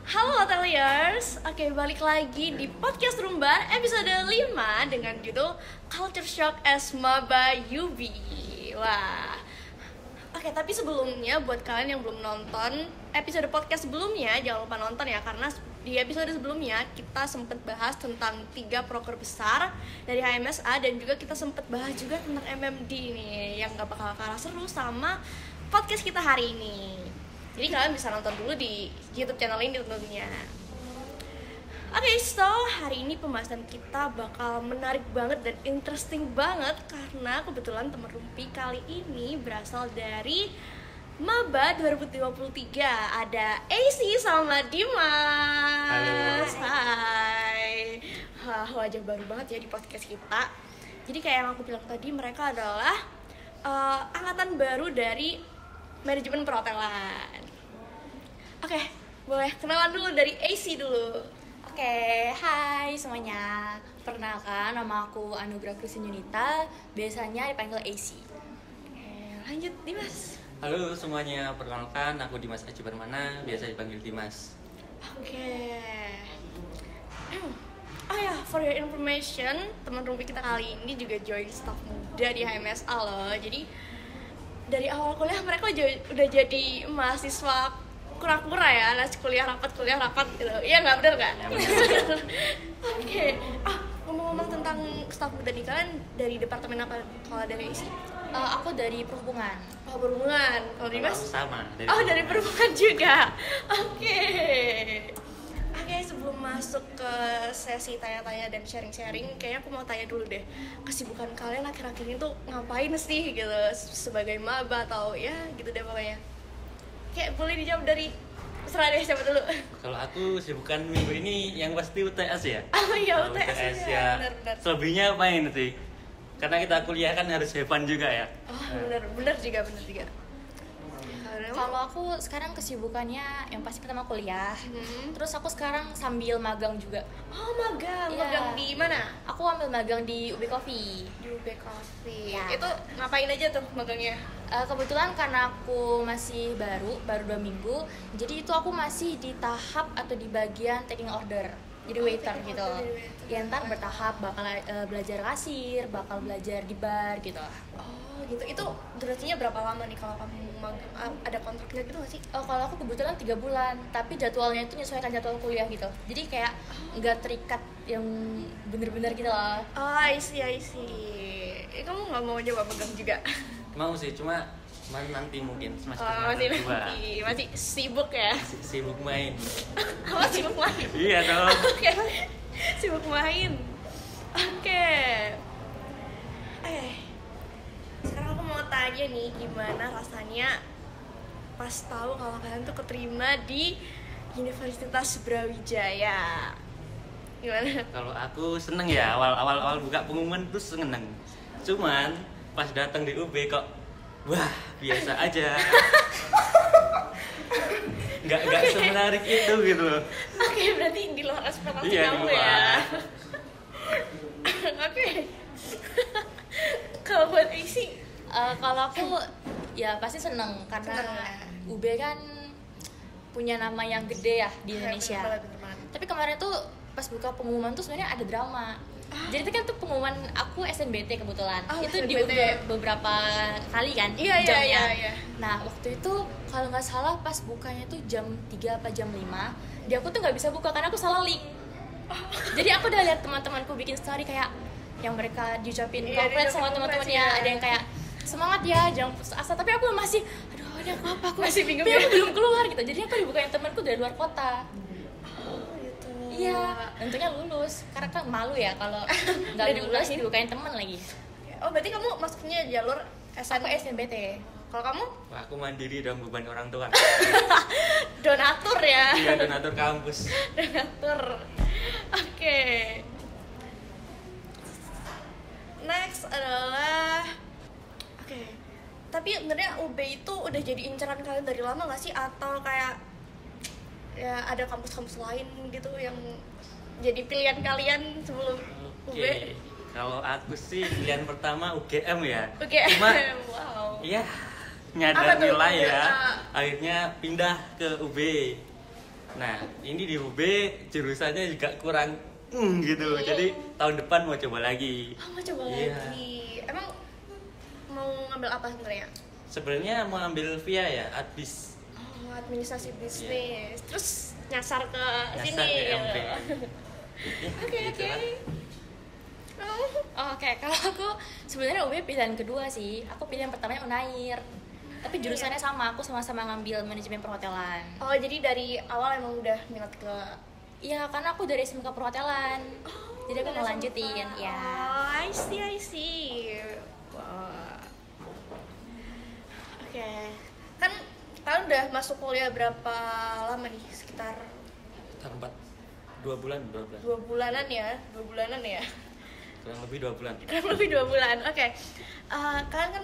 Halo hoteliers, oke balik lagi di podcast Rumbar episode 5 dengan judul Culture Shock as Maba UB. Wah, oke tapi sebelumnya buat kalian yang belum nonton episode podcast sebelumnya, jangan lupa nonton ya. Karena di episode sebelumnya kita sempat bahas tentang 3 proker besar dari HMSA. Dan juga kita sempat bahas juga tentang MMD nih, yang gak bakal kalah seru sama podcast kita hari ini. Jadi kalian bisa nonton dulu di YouTube channel ini tentunya. Oke, so hari ini pembahasan kita bakal menarik banget dan interesting banget. Karena kebetulan teman Rumpi kali ini berasal dari Maba 2023. Ada AC sama Dimas. Halo. Hai. Wajah baru banget ya di podcast kita. Jadi kayak yang aku bilang tadi, mereka adalah angkatan baru dari manajemen perhotelan. Oke, boleh kenalan dulu dari AC dulu. Oke, hai semuanya. Perkenalkan, nama aku Anugrah Christine Yunita, biasanya dipanggil AC. Oke, lanjut Dimas. Halo semuanya, perkenalkan aku Dimas Aji Permana, biasa dipanggil Dimas. Oke. Oh ya, for your information, teman Rumpi kita kali ini juga join staff muda di HMSA loh. Jadi dari awal kuliah mereka udah jadi mahasiswa kura-kura ya, alias kuliah rapat gitu. Iya nggak, bener nggak? Oke. Ngomong-ngomong tentang staff muda nih, kalian dari departemen apa kalau dari isi? Aku dari perhubungan. Oh, perhubungan. Kalau Dimas? Sama. Dari perhubungan juga. Oke. Oke, sebelum masuk ke sesi tanya-tanya dan sharing-sharing, kayaknya aku mau tanya dulu deh, kesibukan kalian akhir-akhir ini tuh ngapain sih gitu, sebagai maba atau ya gitu deh pokoknya. Kayak boleh dijawab dari serah deh, siapa dulu? Kalau aku sibukan minggu ini yang pasti UTS ya. Oh iya, Kalau UTS ya. Benar. Selebihnya apain sih? Karena kita kuliah kan harus have fun juga ya. Oh, benar juga. Kalau aku sekarang kesibukannya yang pasti pertama kuliah. Terus aku sekarang sambil magang juga. Oh, magang. Iya. Magang di mana? Aku ambil magang di UB Coffee. Di UB Coffee. Ya. Itu ngapain aja tuh magangnya? Kebetulan karena aku masih baru 2 minggu, jadi itu aku masih di tahap atau di bagian taking order, jadi waiter taking gitu. order, jadi waiter. Ya ntar bertahap bakal belajar kasir, bakal belajar di bar gitu. Oh gitu, itu durasinya berapa lama nih kalau kamu magang? Ada kontraknya gitu gak sih? Kalau aku kebetulan 3 bulan, tapi jadwalnya itu menyesuaikan jadwal kuliah gitu. Jadi kayak nggak terikat yang bener-bener gitu loh. Oh, I see. Kamu gak mau coba magang juga? Mau sih, cuma nanti mungkin semester Masih 2. masih sibuk ya? Sibuk main. Kamu sibuk main? Iya dong. Oke, sibuk main. Oke. Sekarang aku mau tanya nih, gimana rasanya pas tahu kalau kalian tuh keterima di Universitas Brawijaya? Gimana? Kalau aku seneng ya, awal buka pengumuman tuh seneng. Cuman pas datang di UB kok wah biasa aja. Nggak semenarik itu gitu loh. Oke, berarti di luar ekspektasi Iya, kamu di luar. ya. Oke. Kalau buat isi, Kalau aku ya pasti seneng karena Seneng ya. UB kan punya nama yang gede ya di Indonesia. bener banget. Tapi kemarin tuh pas buka pengumuman tuh sebenarnya ada drama. Jadi itu kan tuh pengumuman aku SNBT kebetulan. Oh, itu SNBT. diundur beberapa kali kan Iya. jamnya. Nah, waktu itu kalau nggak salah pas bukanya tuh jam 3 apa jam 5, di aku tuh nggak bisa buka karena aku salah link. Jadi aku udah lihat teman-temanku bikin story kayak yang mereka diucapin Iya, congrats diucapin sama teman-temannya, congrats, ya. ada yang kayak semangat ya, jangan putus asa. Tapi aku masih ini aku Masih bingung tapi ya? aku belum keluar gitu. Jadi aku dibukain temanku dari luar kota. Gitu. Iya, tentunya lulus. Karena kan malu ya kalau nggak Udah lulus dibukain? dibukain teman lagi. Oh, berarti kamu masuknya jalur SN. Aku SNBT. Kalau kamu Wah, aku mandiri dong, beban orang tua. donatur ya. Iya, donatur kampus. Donatur. Oke. Next adalah tapi sebenarnya UB itu udah jadi incaran kalian dari lama nggak sih, atau kayak ya ada kampus-kampus lain gitu yang jadi pilihan kalian sebelum UB? Oke. Kalau aku sih pilihan pertama UGM ya. UGM. Cuma Wow. ya Apa nyadar tuh? nilai ya. Ah. Akhirnya pindah ke UB. Nah, ini di UB jurusannya juga kurang gitu. Jadi tahun depan mau coba lagi. Oh, mau coba Iya. lagi. Emang mau ngambil apa sebenarnya? Sebenarnya mau ambil via ya, adbis. Oh, administrasi bisnis. Terus nyasar ke Nyasar sini. ke MB. Oke. Oh, oke, kalau aku sebenarnya UB pilihan kedua sih. Aku pilihan pertamanya Unair. Tapi jurusannya sama, aku sama-sama ngambil manajemen perhotelan. Oh, jadi dari awal emang udah minat ke Iya, karena aku dari SMK perhotelan. Jadi aku dari mau lanjutin, SMK. ya. Oh, I see. Wah. Oke. Kan kalian udah masuk kuliah berapa lama nih? Sekitar 2 bulan. 2 bulanan ya? 2 bulanan ya? Kurang lebih 2 bulan. Kurang lebih 2 bulan. Oke. Kalian kan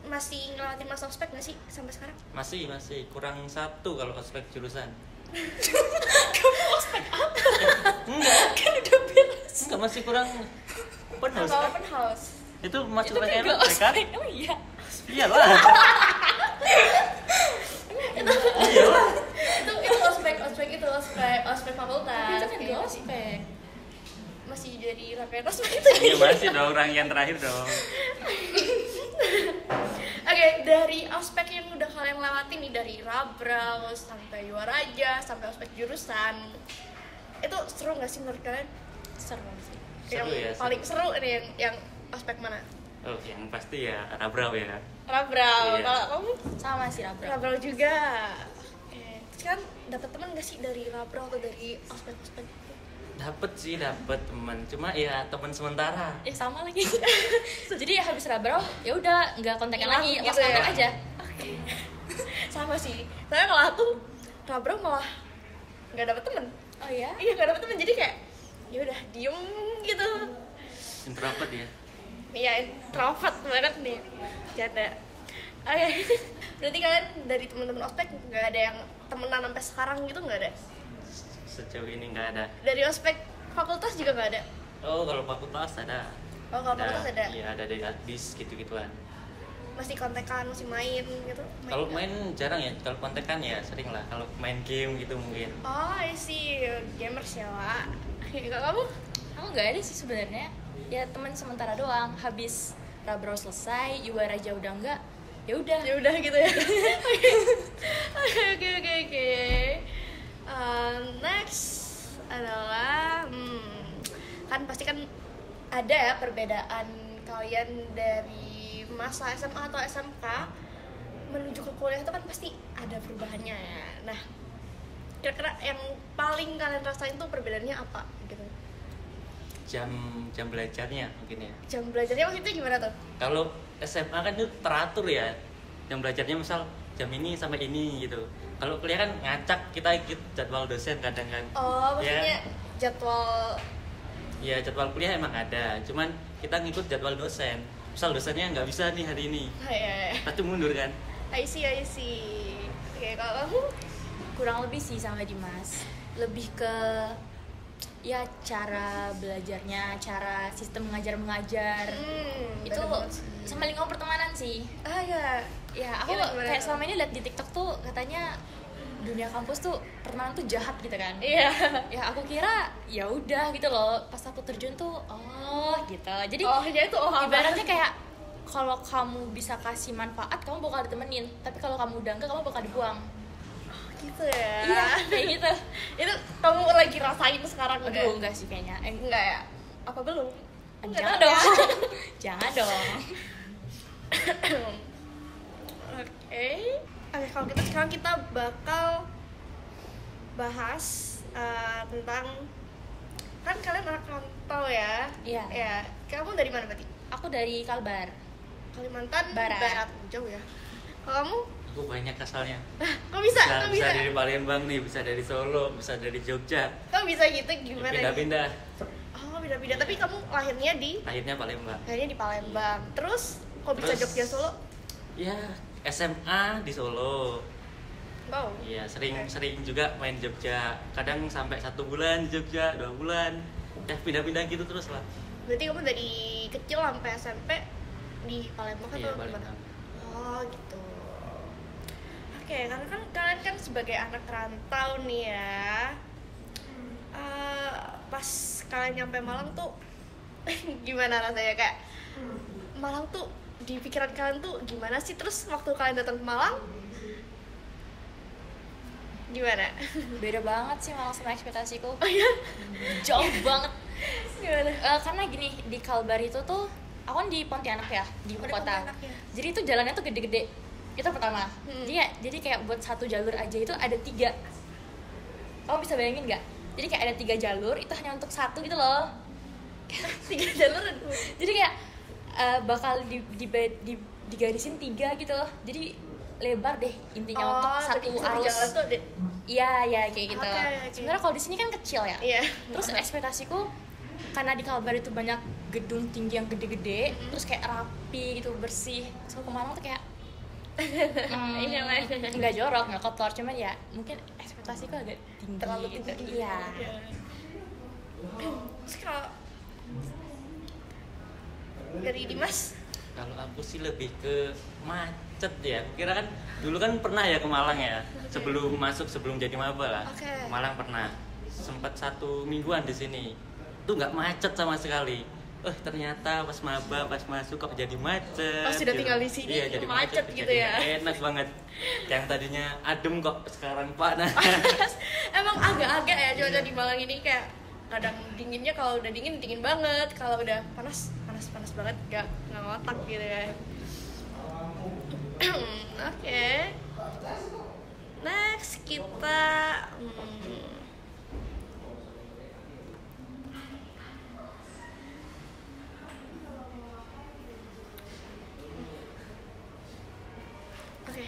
masih ngelewatin masa ospek nggak sih sampai sekarang? Masih kurang 1 kalau ospek jurusan. Kamu ospek apa? Enggak, Kan udah beres. enggak masih kurang open house. Apa Kan? open house? Itu masuk Itu kan lagi gak kan? ospek, oh iya. Iyalah. Iyalah. Itu ospek fakultas. Itu kan Kayak gak masih- ospek. Masih jadi rangkaian ospek itu. Iya masih dong, rangkaian terakhir dong. Oke, dari ospek yang udah kalian lewatin nih, dari Rabrau sampai Yuaraja sampai ospek jurusan, itu seru nggak sih menurut kalian? Seru sih. Seru yang ya, paling seru nih yang ospek mana? Oh, yang pasti ya Rabrau ya. Rabrau. Iya. Kalau kamu Sama sih Rabrau. Rabrau juga. Oke. Terus kan dapat teman nggak sih dari Rabrau atau dari ospek-ospek? Dapet teman, cuma ya teman sementara. Sama lagi. Jadi habis Rabrau, ya udah nggak kontekan Hilang lagi, gitu lost kontak ya? aja. Oke. Sama sih. Saya kalau aku Rabrau malah nggak dapet temen. Oh ya? Iya, nggak dapet temen, jadi kayak ya udah diem gitu. Introvert ya. Iya, introvert banget nih. Canda. Oke. Berarti kalian dari teman-teman ospek nggak ada yang temenan sampai sekarang gitu, nggak ada? Sejauh ini nggak ada. Dari ospek fakultas juga nggak ada? Oh, kalau fakultas ada. Oh, kalau fakultas ada? Iya, ada dari adbis gitu-gituan. Masih kontekan, masih main gitu? Kalau nggak? main jarang ya, kalau kontekan ya sering lah. Kalau main game gitu mungkin. Oh, I see. Gamers ya, Wak. Kalau kamu? Aku nggak ada sih sebenarnya. Ya teman sementara doang. Habis Rabrau selesai, Yuaraja udah enggak, ya udah. Ya udah gitu ya. Oke. Next adalah kan pasti kan ada ya perbedaan kalian dari masa SMA atau SMK menuju ke kuliah itu kan pasti ada perubahannya ya. Nah, kira-kira yang paling kalian rasain tuh perbedaannya apa gitu? Jam belajarnya mungkin ya. Jam belajarnya maksudnya gimana tuh? Kalau SMA kan itu teratur ya. Jam belajarnya misal jam ini sampai ini gitu. Kalau kuliah kan ngacak, kita ikut jadwal dosen kadang kan. Oh, maksudnya Ya. jadwal. Ya jadwal kuliah emang ada, cuman kita ngikut jadwal dosen. Misal dosennya nggak bisa nih hari ini, Ya. pasti mundur kan. I see. Oke, kalau kamu? Kurang lebih sih sama Dimas. Lebih ke ya cara belajarnya, cara sistem mengajar itu bener banget sih. sama lingkungan pertemanan sih. Ya. Ya aku Gimana? kayak selama ini lihat di TikTok tuh katanya dunia kampus tuh pertemanan tuh jahat gitu kan. Iya. Ya aku kira ya udah gitu loh, pas aku terjun tuh oh gitu. Jadi Jadi itu ibaratnya kayak kalau kamu bisa kasih manfaat kamu bakal ditemenin, tapi kalau kamu udah enggak kamu bakal dibuang. gitu ya. Iya kayak gitu. Itu kamu lagi rasain sekarang udah? Aduh enggak sih kayaknya. Enggak ya? Apa belum? Jangan tahu dong. ya. Jangan dong. Oke, kalau kita sekarang kita bakal bahas tentang kan kalian anak rantau ya? Iya. Ya, kamu dari mana berarti? Aku dari Kalbar. Kalimantan Barat. jauh ya. Kalau kamu? Aku banyak asalnya. Kok bisa? Bisa, Kok bisa bisa? dari Palembang nih, bisa dari Solo, bisa dari Jogja. Kok bisa gitu? Gimana? Pindah-pindah. Oh, beda-beda. Tapi kamu lahirnya di Akhirnya Palembang. Palembang. Terus kok bisa Terus- Jogja Solo? Ya, SMA di Solo. Wow. Iya, sering juga main Jogja. Kadang sampai 1 bulan di Jogja, 2 bulan. Ya pindah-pindah gitu terus lah. Berarti kamu dari kecil sampai SMP di Palembang Iya, atau gimana? Palembang. Oh, gitu. Oke, karena kan kalian kan sebagai anak rantau nih ya, pas kalian nyampe Malang tuh gimana rasanya, kayak Malang tuh di pikiran kalian tuh gimana sih? Terus waktu kalian datang ke Malang gimana? Beda banget sih Malang sama ekspektasiku. Oh ya? Jauh banget. Gimana? Karena gini, di Kalbar itu tuh aku kan di Pontianak ya, di ibu Oh, di kota. Pontianak ya. Jadi itu jalannya tuh gede-gede. Itu pertama. Jadi kayak buat satu jalur aja itu ada 3. Kamu bisa bayangin nggak? Jadi kayak ada 3 jalur, itu hanya untuk satu gitu loh. 3 jalur. Jadi kayak bakal digarisin 3 gitu loh. Jadi lebar deh intinya untuk satu arus. Jalan tuh Iya kayak gitu. Oke. Sebenarnya kalau di sini kan kecil ya. Iya. Terus ekspektasiku karena di Kalbar itu banyak gedung tinggi yang gede-gede, terus kayak rapi gitu, bersih. So ke Malang tuh kayak Iya, nggak jorok, nggak kotor, cuman ya mungkin ekspektasiku agak tinggi. terlalu gitu. tinggi. Iya. Terus kalau dari Dimas? Kalau aku sih lebih ke macet ya. Kira kan dulu kan pernah ya ke Malang ya. Sebelum jadi maba lah. Oke. Ke Malang pernah. Sempat 1 mingguan di sini. Itu nggak macet sama sekali. Ternyata pas maba, pas masuk kok jadi macet. Pas sudah gitu. tinggal di sini, iya, jadi macet gitu jadi ya. Enak banget. Yang tadinya adem kok sekarang panas. Emang agak-agak ya cuaca di Malang ini, kayak kadang dinginnya, kalau udah dingin banget, kalau udah panas banget, nggak ngotak gitu ya. Oke. Next kita Oke.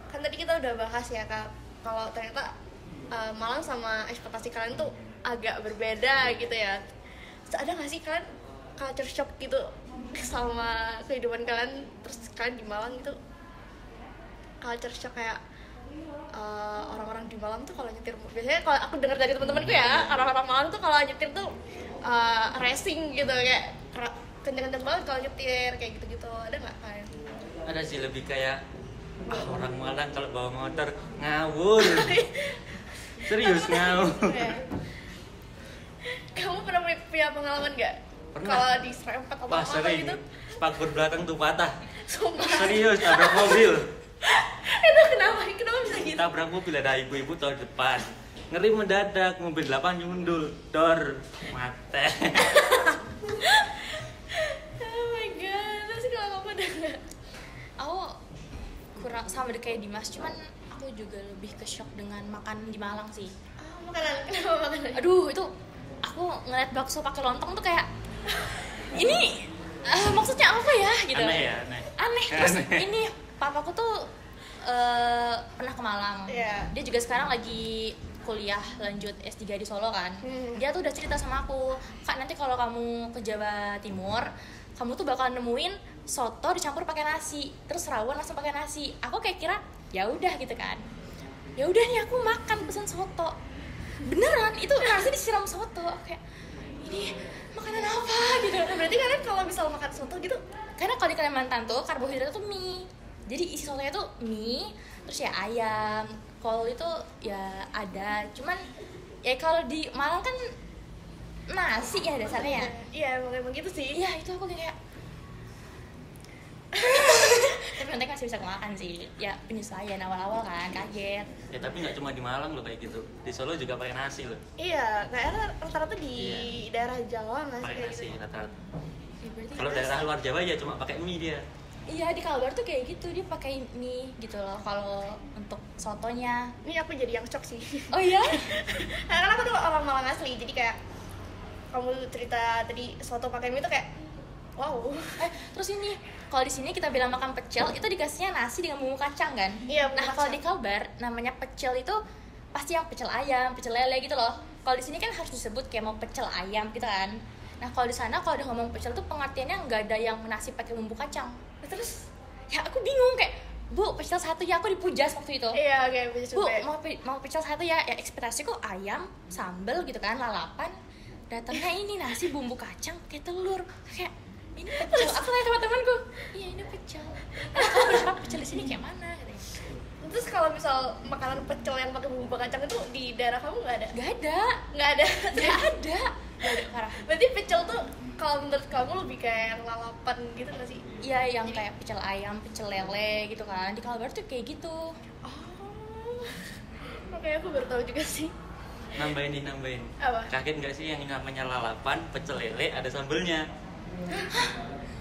Kan tadi kita udah bahas ya Kak, kalau ternyata Malang sama ekspektasi kalian tuh agak berbeda gitu ya. Terus ada nggak sih kalian culture shock gitu sama kehidupan kalian, terus kalian di Malang gitu culture shock kayak orang-orang di Malang tuh kalau nyetir, biasanya kalau aku dengar dari teman-temanku ya, orang-orang Malang tuh kalau nyetir tuh racing gitu, kayak kenceng-kenceng banget kalau nyetir kayak gitu-gitu. Ada nggak kalian? Ada sih, lebih kayak orang Malang kalau bawa motor ngawur. Serius ngawur. Kamu pernah punya pengalaman nggak? Pernah. Kalau diserempet atau Pas apa sering, gitu? spakbor belakang tuh patah. Sumpah. Serius, tabrak mobil. Itu kenapa bisa gitu? Tabrak mobil, ada ibu-ibu tahun depan. Ngeri mendadak, mobil 8 nyundul, dor, mate. Oh my god, terus kalau kamu ada nggak? Aku kurang sama deh kayak Dimas, cuman aku juga lebih ke shock dengan makan di Malang sih. Makanan, kenapa makanan? Aduh, itu aku ngeliat bakso pakai lontong tuh kayak ini maksudnya apa ya gitu. Aneh ya, Aneh. Terus Aneh. ini papaku tuh pernah ke Malang. Iya. Dia juga sekarang lagi kuliah lanjut S3 di Solo kan. Dia tuh udah cerita sama aku, Kak, nanti kalau kamu ke Jawa Timur, kamu tuh bakal nemuin soto dicampur pakai nasi, terus rawon langsung pakai nasi. Aku kayak kira ya udah gitu kan. Ya udah nih aku makan pesan soto. Beneran itu nasi disiram soto. Kayak ini makanan apa gitu. Nah, berarti kalian kalau misal makan soto gitu, Karena kalau di Kalimantan tuh karbohidrat tuh mie. Jadi isi sotonya tuh mie, terus ya ayam, kol itu ya ada. Cuman ya kalau di Malang kan nasi ya dasarnya ya. iya emang gitu sih. Iya, itu aku kayak tapi nanti masih bisa makan sih. Ya penyesuaian awal-awal kan, kaget. Ya tapi nggak cuma di Malang loh kayak gitu. Di Solo juga pakai nasi loh. Iya, kayaknya rata-rata di daerah Jawa nggak sih Pakai kayak nasi gitu? rata-rata. Ya, berarti Kalau daerah luar Jawa ya cuma pakai mie dia. iya di Kalbar tuh kayak gitu, dia pakai mie gitu loh kalau untuk sotonya. Ini aku jadi yang shock sih. Oh iya? Karena aku tuh orang Malang asli, jadi kayak kamu cerita tadi soto pakai mie tuh kayak wow. Terus ini kalau di sini kita bilang makan pecel itu dikasihnya nasi dengan bumbu kacang kan? Iya, bumbu Nah kacang. kalau di Kalbar namanya pecel itu pasti yang pecel ayam, pecel lele gitu loh. Kalau di sini kan harus disebut kayak mau pecel ayam gitu kan. Nah kalau di sana kalau udah ngomong pecel tuh pengertiannya nggak ada yang nasi pakai bumbu kacang. Terus ya aku bingung kayak, Bu, pecel satu ya, aku dipujas waktu itu. Iya, kayak bisa Bu, coba. mau pecel satu ya, ya ekspektasiku ayam, sambel gitu kan, lalapan. Datangnya ini nasi bumbu kacang pakai telur. Kayak ini pecel. Aku tanya teman-temanku, iya ini pecel. Aku berharap pecel di sini kayak mana? Katanya. Terus kalau makanan pecel yang pakai bumbu kacang itu di daerah kamu nggak ada? Nggak ada. Nggak ada. Parah. Berarti pecel tuh kalau menurut kamu lebih kayak yang lalapan gitu nggak sih? Iya, yang kayak pecel ayam, pecel lele gitu kan. Di Kalbar tuh kayak gitu. Oh, oke, aku baru tahu juga sih. Nambahin. Apa? Kaget nggak sih yang namanya lalapan, pecel lele ada sambelnya?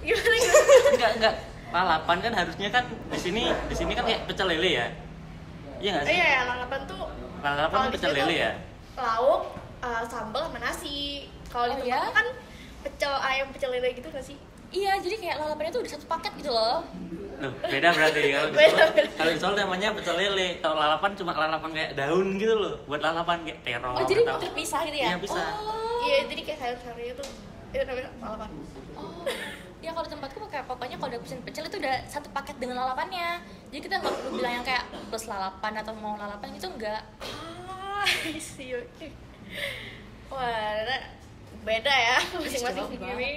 Gimana? Enggak. Lalapan kan harusnya kan di sini kan kayak pecel lele ya. Iya nggak sih? Iya, lalapan tuh Lalapan kalau kan di pecel sini lele tuh ya. lauk, sambal sama nasi. Kalau di Oh, tempat ya? kan pecel ayam, pecel lele gitu nggak sih? Iya, jadi kayak lalapannya tuh udah satu paket gitu loh. Loh, beda berarti kalau di Beda. Solo, kalau di Solo namanya pecel lele. Kalau lalapan cuma lalapan kayak daun gitu loh. Buat lalapan kayak terong. Oh, jadi atau- terpisah gitu ya? Iya, bisa. Oh. Iya, jadi kayak sayur-sayurnya tuh itu namanya lalapan. Oh. Ya kalau tempatku kayak pokoknya kalau udah pesen pecel itu udah satu paket dengan lalapannya. Jadi kita nggak perlu bilang yang kayak plus lalapan atau mau lalapan gitu, enggak. I see, oke. Wah, beda ya masing-masing Coba. sendiri.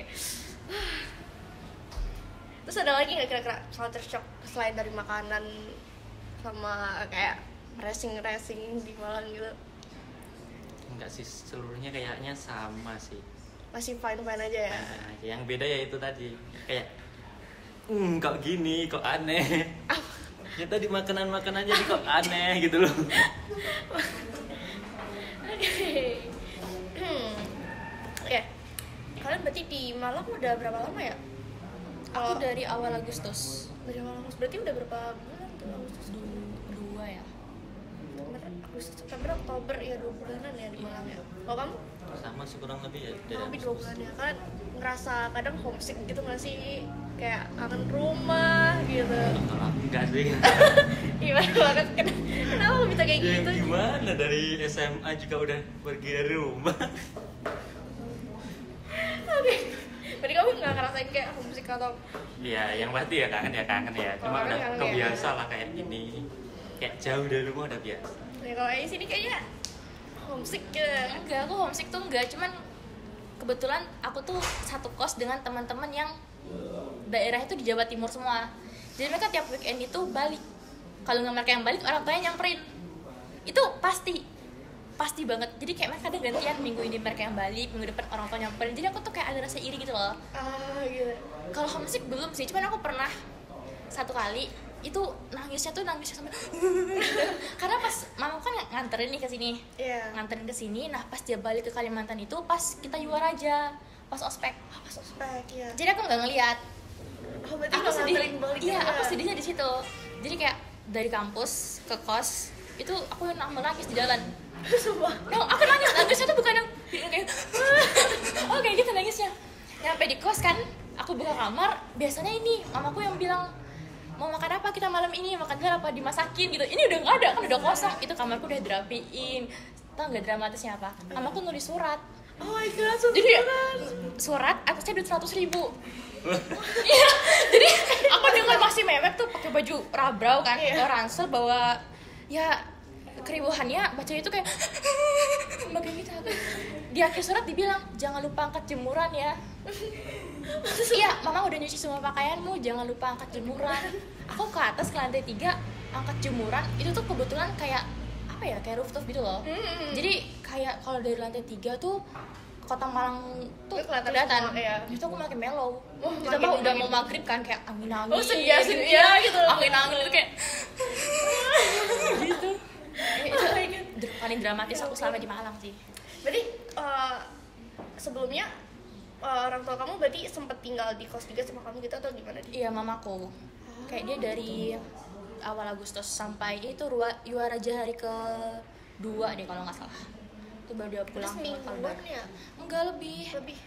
Terus ada lagi nggak kira-kira culture shock selain dari makanan sama kayak racing di Malang gitu? Enggak sih, seluruhnya kayaknya sama sih. Masih fine aja ya? Nah, yang beda ya itu tadi. Kayak kok gini, kok aneh. Ya tadi makanan-makanan jadi kok aneh gitu loh. Oke. Oke. Kalian berarti di Malang udah berapa lama ya? Aku dari awal Agustus. Dari awal Agustus. Berarti udah berapa bulan tuh Agustus? Dua ya. Agustus, September, Oktober, ya 2 bulanan ya di Malang ya. Kalau kamu? Sama sih kurang lebih ya. dari Kurang lebih 2 Agustus. bulan ya. Kalian ngerasa kadang homesick gitu nggak sih? Kayak kangen rumah gitu. Enggak sih. Gimana banget? Kenapa bisa kayak Ya, gitu? gimana dari SMA juga udah pergi dari rumah. Oke. Berarti kamu nggak ngerasain kayak homesick atau Iya, yang pasti ya kangen ya. Cuma kangen, udah kangen ya. kebiasa lah kayak gini. Kayak jauh dari rumah udah biasa. ya kalau di sini kayaknya homesick gitu. Enggak, aku homesick tuh enggak, cuman kebetulan aku tuh satu kos dengan teman-teman yang daerah itu di Jawa Timur semua. Jadi mereka tiap weekend itu balik. Kalau nggak mereka yang balik, orang tuanya nyamperin. Itu pasti banget. Jadi kayak mereka ada gantian, minggu ini mereka yang balik, minggu depan orang tua nyamperin. Jadi aku tuh kayak ada rasa iri gitu loh. Gitu. Kalau homesick belum sih, cuman aku pernah satu kali itu nangisnya sampai karena pas mama kan nganterin nih ke sini. Iya. Nganterin ke sini, nah pas dia balik ke Kalimantan itu pas kita juara aja, pas ospek. Pas ospek ya. Jadi aku nggak ngeliat. Berarti Aku nggak sedih. nganterin balik Iya, juga. aku sedihnya di situ. Jadi kayak dari kampus ke kos itu aku nangis di jalan. Sumpah. No, aku nangisnya tuh bukan yang kayak oh kayak gitu nangisnya. Nyampe di kos kan, aku buka kamar, biasanya ini mamaku yang bilang mau makan apa kita malam ini, makan apa dimasakin gitu. Ini udah nggak ada, kan udah kosong. Itu kamarku udah dirapiin. Tau nggak dramatisnya apa? Mamaku nulis surat. Oh my god, Jadi ya, surat atasnya duit 100.000. Iya, jadi aku dengan masih mewek tuh pakai baju rabrau kan, Iya. bawa ransel, bawa ya keribuhannya, baca itu kayak bagian gitu aku. Di akhir surat dibilang jangan lupa angkat jemuran ya. Iya, mama udah nyuci semua pakaianmu, jangan lupa angkat jemuran. Aku ke atas ke lantai 3 angkat jemuran, itu tuh kebetulan kayak apa ya, kayak rooftop gitu loh. Jadi kayak kalau dari lantai 3 tuh kota Malang tuh Itu kelihatan kelihatan. semua, iya. Itu aku makin mellow. Oh, Ditambah makin- udah makin- mau maghrib kan, kayak angin-angin. Oh, senja gitu. Angin-angin itu kayak gitu. Oh my god. Paling dramatis aku selama di Malang sih. Berarti sebelumnya orang tua kamu berarti sempet tinggal di kos juga sama kamu gitu atau gimana? Iya, mamaku. Kayak dia dari awal Agustus sampai itu Raja hari ke-2 deh kalau nggak salah. Itu baru dia pulang Terus ke mingguan Kalbar. ya? Enggak lebih. Lebih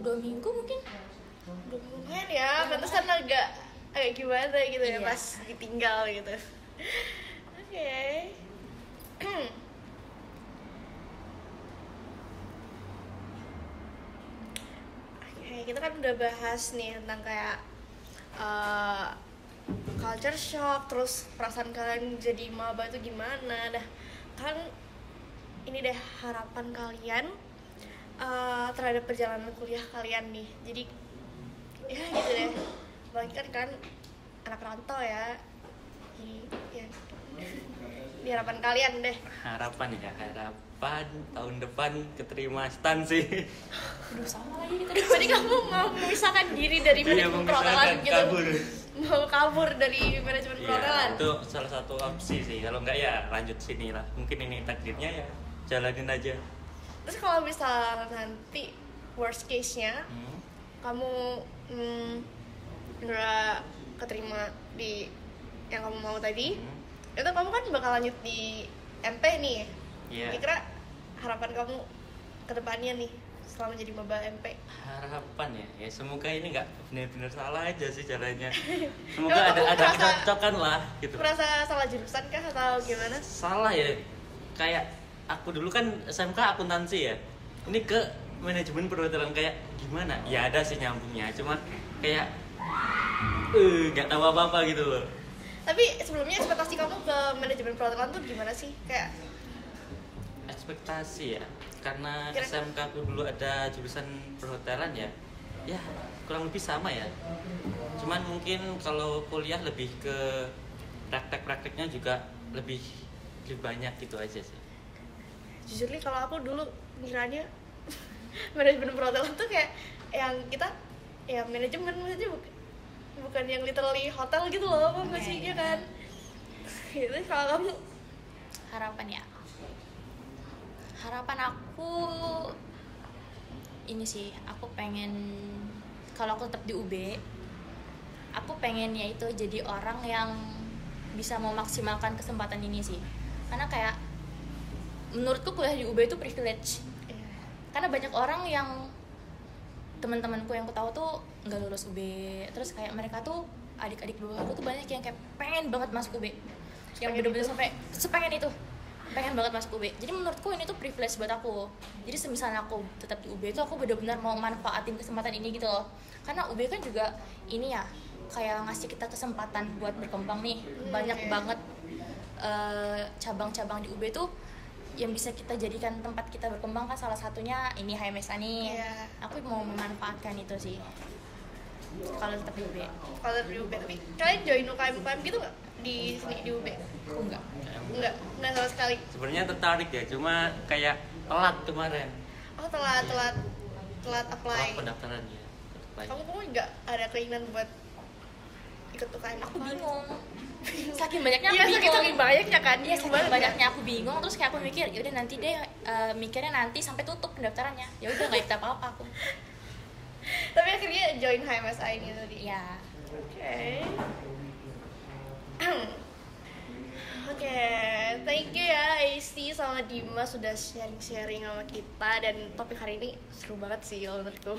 2 minggu mungkin. lumayan ya, pantesan agak gimana gitu ya Iya. pas ditinggal gitu. Oke. Oke, kita kan udah bahas nih tentang kayak culture shock, terus perasaan kalian jadi maba itu gimana. Dah kan ini deh harapan kalian terhadap perjalanan kuliah kalian nih. Jadi ya gitu deh, apalagi kan anak rantau ya, ya. Di harapan kalian deh. Harapan ya, harapan tahun depan keterima stan sih. Aduh sama lagi gitu. Tadi kamu mau memisahkan diri dari Iya, manajemen perhotelan memisahkan, gitu. kabur. Mau kabur dari manajemen perhotelan. Iya, itu salah satu opsi sih. Kalau enggak ya lanjut sini lah. Mungkin ini takdirnya ya, jalanin aja. Terus kalau misal nanti worst case-nya kamu nggak keterima di yang kamu mau tadi, itu kamu kan bakal lanjut di MP nih. Iya. Kira-kira harapan kamu ke depannya nih selama jadi maba MP? Harapan ya semoga ini nggak benar-benar salah aja sih jalannya. Emang Semoga ada kamu merasa- kecocokan lah gitu. Merasa salah jurusan kah atau gimana? Salah ya, kayak aku dulu kan SMK akuntansi ya. Ini ke manajemen perhotelan kayak gimana? Ya ada sih nyambungnya, cuma kayak nggak tahu apa-apa gitu loh. Tapi sebelumnya ekspektasi kamu ke manajemen perhotelan tuh gimana sih? Kayak Ekspektasi ya, karena Kira- SMK aku dulu ada jurusan perhotelan ya kurang lebih sama ya. Cuman mungkin kalau kuliah lebih ke praktek-prakteknya juga lebih banyak gitu aja sih. jujur nih kalau aku dulu ngiranya manajemen perhotelan tuh kayak yang kita ya manajemen maksudnya bukan yang literally hotel gitu loh, apa nggak sih, ya kan? Gitu. Kalau kamu harapan aku ini sih, aku pengen kalau aku tetap di UB, aku pengennya itu jadi orang yang bisa memaksimalkan kesempatan ini sih. Karena kayak menurutku kuliah di UB itu privilege. Karena banyak orang yang teman-temanku yang aku tahu tuh nggak lulus UB, terus kayak mereka tuh adik-adik bawah aku tuh banyak yang kayak pengen banget masuk UB, yang bener-bener sampai sepengen itu, pengen banget masuk UB. Jadi menurutku ini tuh privilege buat aku. Jadi semisalnya aku tetap di UB itu aku benar-benar mau manfaatin kesempatan ini gitu loh. Karena UB kan juga ini ya kayak ngasih kita kesempatan buat berkembang nih. Banyak banget cabang-cabang di UB tuh yang bisa kita jadikan tempat kita berkembang, kan salah satunya ini HMSA nih. Iya. Aku mau memanfaatkan itu sih kalau tetap di UB. kalau di UB, tapi kalian join UKM gitu nggak di sini di UB? Aku enggak. Nggak sama sekali. Sebenarnya tertarik ya, cuma kayak telat kemarin. Oh, telat apply. Telat pendaftarannya. Kamu nggak ada keinginan buat ikut UKM? Aku bingung. Saking banyaknya Iya, aku bingung. saking banyaknya kan. Iya, bingung saking banget ya. banyaknya aku bingung, terus kayak aku mikir, ya udah nanti deh, mikirnya nanti sampai tutup pendaftarannya. Ya udah nggak ikut apa-apa aku. Tapi akhirnya join HMSA ini tadi. Iya. Oke. Oke, thank you ya Aisti sama Dimas sudah sharing-sharing sama kita, dan topik hari ini seru banget sih kalau menurutku.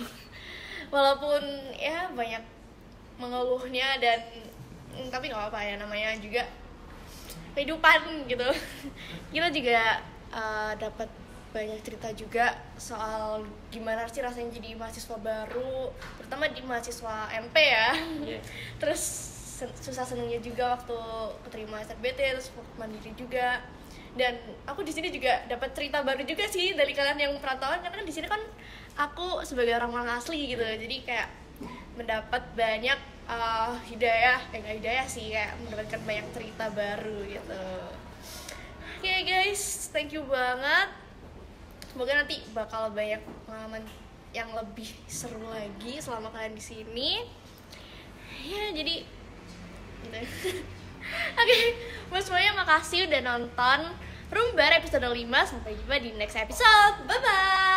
Walaupun ya banyak mengeluhnya dan tapi nggak apa-apa ya, namanya juga kehidupan gitu. Kita juga dapat banyak cerita juga soal gimana sih rasanya jadi mahasiswa baru, terutama di mahasiswa MP ya. Iya. Terus susah senangnya juga waktu keterima SNBT, terus mandiri juga. Dan aku di sini juga dapat cerita baru juga sih dari kalian yang perantauan, karena kan di sini kan aku sebagai orang asli gitu, jadi kayak mendapat banyak nggak hidayah sih, kayak mendapatkan banyak cerita baru gitu. Oke guys, thank you banget. Semoga nanti bakal banyak pengalaman yang lebih seru lagi selama kalian di sini. Ya, jadi gitu. Oke, buat semuanya makasih udah nonton Rumbar episode 5. Sampai jumpa di next episode. Bye bye.